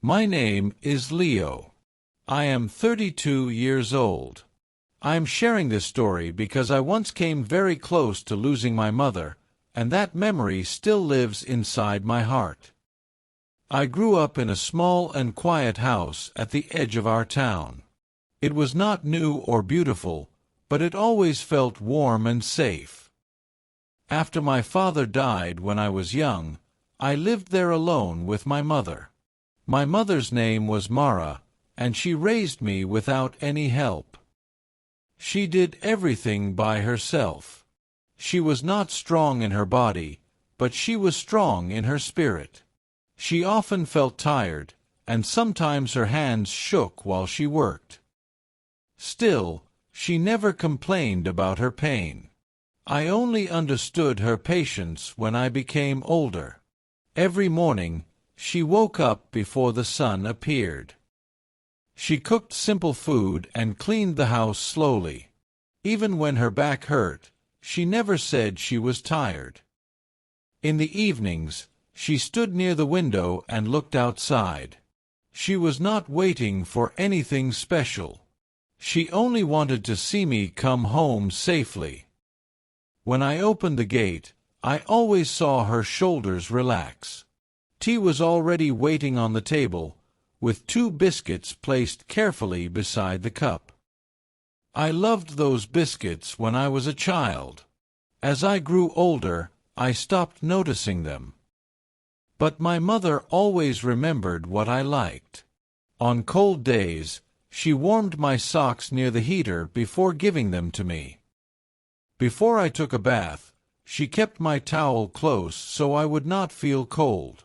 My name is Leo. I am 32 years old. I am sharing this story because I once came very close to losing my mother, and that memory still lives inside my heart. I grew up in a small and quiet house at the edge of our town. It was not new or beautiful, but it always felt warm and safe. After my father died when I was young, I lived there alone with my mother. My mother's name was Mara, and she raised me without any help. She did everything by herself. She was not strong in her body, but she was strong in her spirit. She often felt tired, and sometimes her hands shook while she worked. Still, she never complained about her pain. I only understood her patience when I became older. Every morning, she woke up before the sun appeared. She cooked simple food and cleaned the house slowly. Even when her back hurt, she never said she was tired. In the evenings, she stood near the window and looked outside. She was not waiting for anything special. She only wanted to see me come home safely. When I opened the gate, I always saw her shoulders relax. Tea was already waiting on the table, with 2 biscuits placed carefully beside the cup. I loved those biscuits when I was a child. As I grew older, I stopped noticing them. But my mother always remembered what I liked. On cold days, she warmed my socks near the heater before giving them to me. Before I took a bath, she kept my towel close so I would not feel cold.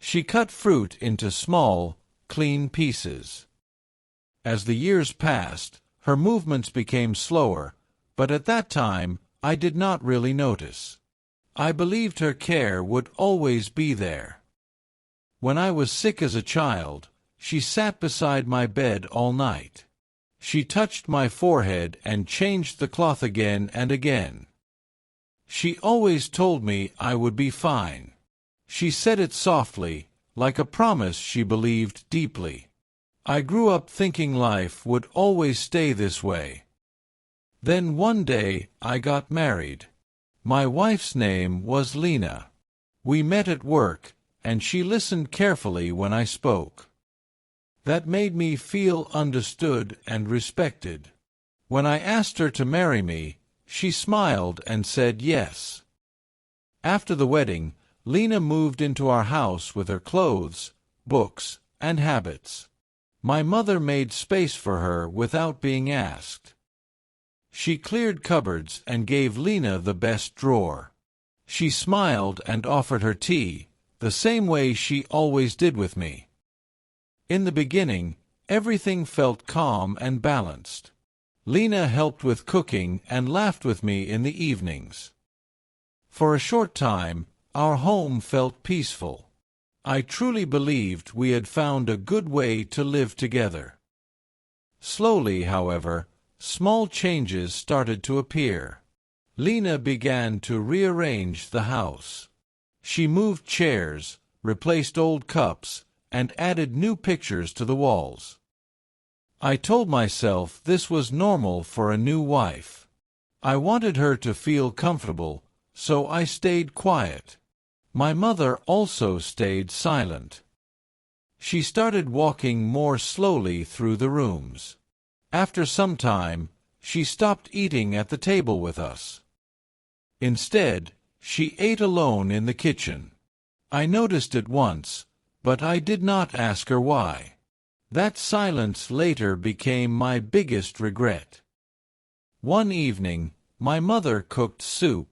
She cut fruit into small, clean pieces. As the years passed, her movements became slower, but at that time, I did not really notice. I believed her care would always be there. When I was sick as a child, she sat beside my bed all night. She touched my forehead and changed the cloth again and again. She always told me I would be fine. She said it softly, like a promise she believed deeply. I grew up thinking life would always stay this way. Then one day, I got married. My wife's name was Lena. We met at work, and she listened carefully when I spoke. That made me feel understood and respected. When I asked her to marry me, she smiled and said yes. After the wedding, Lena moved into our house with her clothes, books, and habits. My mother made space for her without being asked. She cleared cupboards and gave Lena the best drawer. She smiled and offered her tea, the same way she always did with me. In the beginning, everything felt calm and balanced. Lena helped with cooking and laughed with me in the evenings. For a short time, our home felt peaceful. I truly believed we had found a good way to live together. Slowly, however, small changes started to appear. Lena began to rearrange the house. She moved chairs, replaced old cups, and added new pictures to the walls. I told myself this was normal for a new wife. I wanted her to feel comfortable, so I stayed quiet. My mother also stayed silent. She started walking more slowly through the rooms. After some time, she stopped eating at the table with us. Instead, she ate alone in the kitchen. I noticed it once, but I did not ask her why. That silence later became my biggest regret. One evening, my mother cooked soup.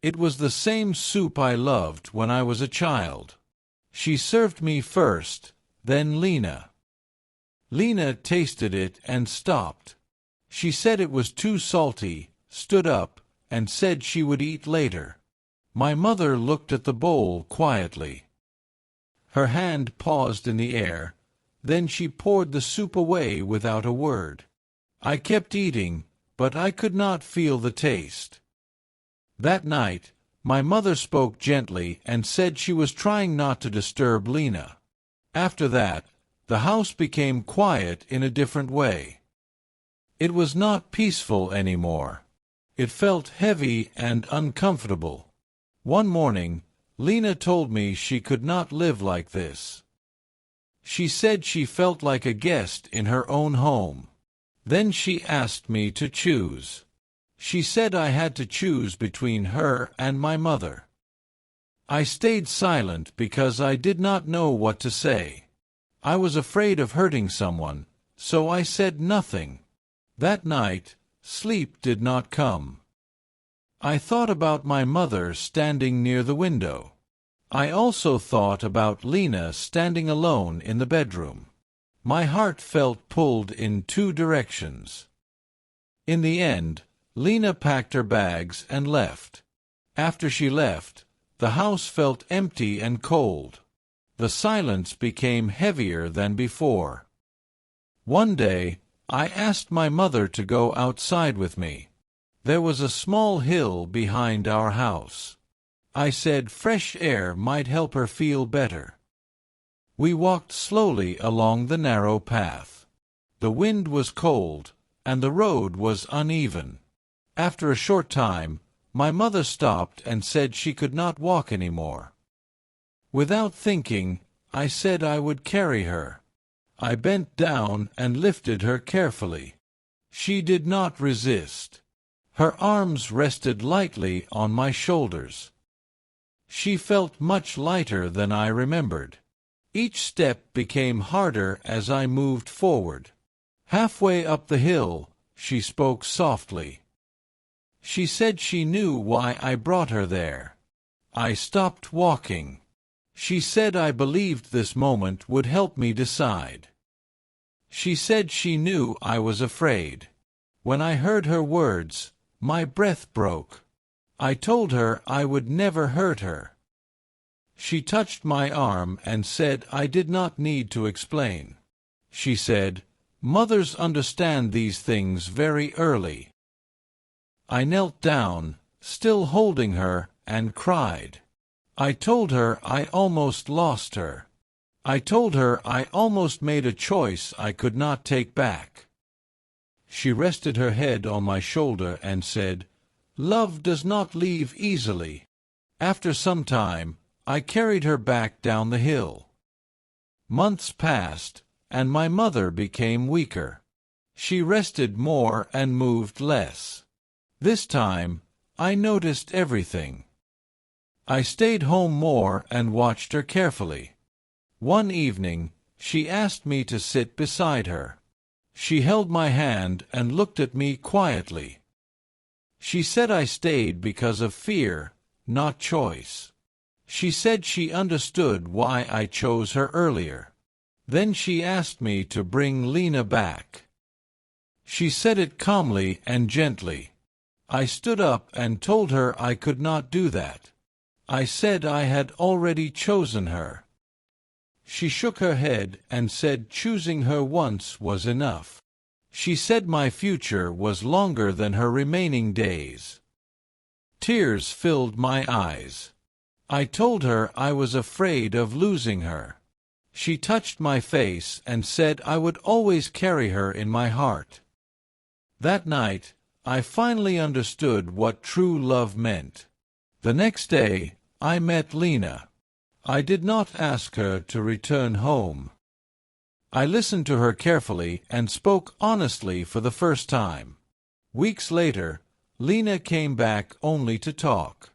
It was the same soup I loved when I was a child. She served me first, then Lena. Lena tasted it and stopped. She said it was too salty, stood up, and said she would eat later. My mother looked at the bowl quietly. Her hand paused in the air, then she poured the soup away without a word. I kept eating, but I could not feel the taste. That night, my mother spoke gently and said she was trying not to disturb Lena. After that, The house became quiet in a different way. It was not peaceful anymore. It felt heavy and uncomfortable. One morning, Lena told me she could not live like this. She said she felt like a guest in her own home. Then she asked me to choose. She said I had to choose between her and my mother. I stayed silent because I did not know what to say. I was afraid of hurting someone, so I said nothing. That night, sleep did not come. I thought about my mother standing near the window. I also thought about Lena standing alone in the bedroom. My heart felt pulled in two directions. In the end, Lena packed her bags and left. After she left, the house felt empty and cold. The silence became heavier than before. One day, I asked my mother to go outside with me. There was a small hill behind our house. I said fresh air might help her feel better. We walked slowly along the narrow path. The wind was cold, and the road was uneven. After a short time, my mother stopped and said she could not walk anymore. Without thinking, I said I would carry her. I bent down and lifted her carefully. She did not resist. Her arms rested lightly on my shoulders. She felt much lighter than I remembered. Each step became harder as I moved forward. Halfway up the hill, she spoke softly. She said she knew why I brought her there. I stopped walking. She said I believed this moment would help me decide. She said she knew I was afraid. When I heard her words, my breath broke. I told her I would never hurt her. She touched my arm and said I did not need to explain. She said, "Mothers understand these things very early." I knelt down, still holding her, and cried. I told her I almost lost her. I told her I almost made a choice I could not take back. She rested her head on my shoulder and said, "Love does not leave easily." After some time, I carried her back down the hill. Months passed, and my mother became weaker. She rested more and moved less. This time, I noticed everything. I stayed home more and watched her carefully. One evening, she asked me to sit beside her. She held my hand and looked at me quietly. She said I stayed because of fear, not choice. She said she understood why I chose her earlier. Then she asked me to bring Lena back. She said it calmly and gently. I stood up and told her I could not do that. I said I had already chosen her. She shook her head and said choosing her once was enough. She said my future was longer than her remaining days. Tears filled my eyes. I told her I was afraid of losing her. She touched my face and said I would always carry her in my heart. That night, I finally understood what true love meant. The next day, I met Lena. I did not ask her to return home. I listened to her carefully and spoke honestly for the first time. Weeks later, Lena came back only to talk.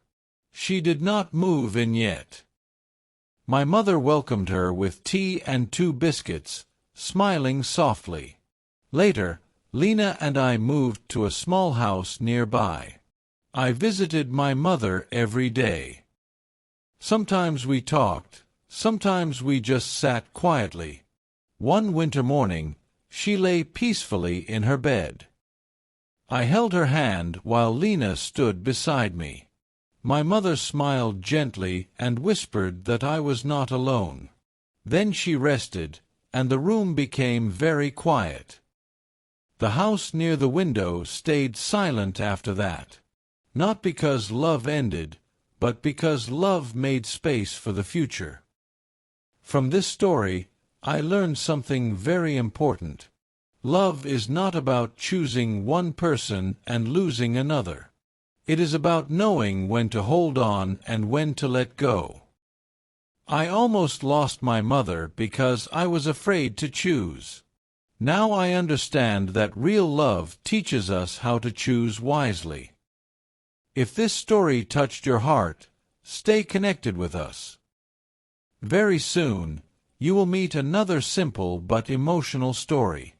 She did not move in yet. My mother welcomed her with tea and 2 biscuits, smiling softly. Later, Lena and I moved to a small house nearby. I visited my mother every day. Sometimes we talked, sometimes we just sat quietly. One winter morning, she lay peacefully in her bed. I held her hand while Lena stood beside me. My mother smiled gently and whispered that I was not alone. Then she rested, and the room became very quiet. The house near the window stayed silent after that. Not because love ended, but because love made space for the future. From this story, I learned something very important. Love is not about choosing one person and losing another. It is about knowing when to hold on and when to let go. I almost lost my mother because I was afraid to choose. Now I understand that real love teaches us how to choose wisely. If this story touched your heart, stay connected with us. Very soon, you will meet another simple but emotional story.